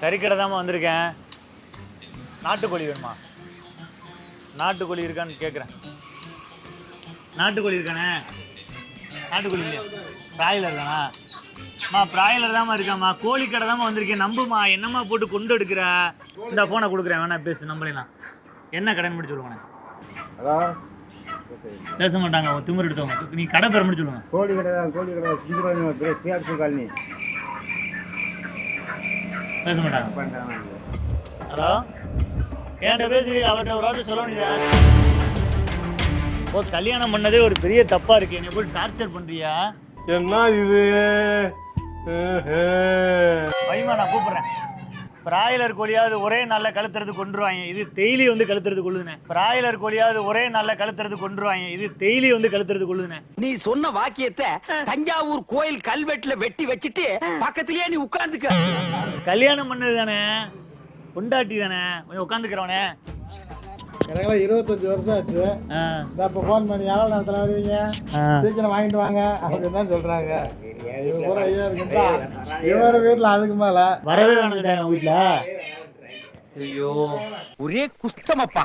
கறிக்கடை தாம்மா வந்திருக்கேன். நாட்டுக்கோழி வேணுமா? நாட்டுக்கோழி இருக்கான்னு கேட்குறேன். நாட்டுக்கோழி இருக்கானே? நாட்டுக்கோழி இல்லையா? பிராய்லர் தானா? அம்மா பிராய்லர் தாம்மா இருக்காம்மா. கோழி கடை தாம்மா வந்திருக்கேன். நம்புமா, என்னம்மா போட்டு கொண்டு எடுக்கிற? இந்த ஃபோனை கொடுக்குறேன், வேணா பேசு. நம்பலாம் என்ன கடைன்னு மட்டும் சொல்லுவானே. பேச மாட்டாங்க, திமிர் எடுத்தவங்க. நீ கடை பேர் மட்டும் சொல்லுங்க. கோழி கடை தான், கோழி கடை. காலனி பேச மாட்டாங்க. ஹலோ, என்கிட்ட பேசுறீங்க, அவர்கிட்ட ஒரு வார்த்தை சொல்ல வேண்டியதா? ஓ, கல்யாணம் பண்ணதே ஒரு பெரிய தப்பா இருக்கு. என்னை போய் டார்ச்சர் பண்றியா? என்ன இது? வைமா, நான் கூப்பிடுறேன். பிராய்லர் கோழியாவது ஒரே நல்ல கழுத்துறது கொண்டுருவாங்க. இது டெய்லி வந்து கழுத்துறது கொள்ளுதுனே. பிராய்லர் கோழியாவது ஒரே நல்ல கழுத்துறது கொண்டுருவாங்க. இது டெய்லி வந்து கழுத்துறது கொள்ளுதுனே. நீ சொன்ன வாக்கியத்தை தஞ்சாவூர் கோயில் கல்வெட்டுல வெட்டி வச்சுட்டு பக்கத்திலேயே நீ உட்கார்ந்துக்க. கல்யாணம் பண்ணது தானே, கொண்டாட்டி தானே, கொஞ்சம் உட்காந்துக்கிறவனே. எனக்கெல்லாம் 25 வருஷம் ஆச்சு. இப்போ ஃபோன் பண்ணி எவ்வளோ நேரத்தில் வருவீங்க, சீக்கிரம் வாங்கிட்டு வாங்க அப்படின்னு தான் சொல்கிறாங்க. இவர் வீட்டில் அதுக்கு மேலே வரவே வேணும் வீட்டில். ஐயோ, ஒரே குஷ்டமப்பா.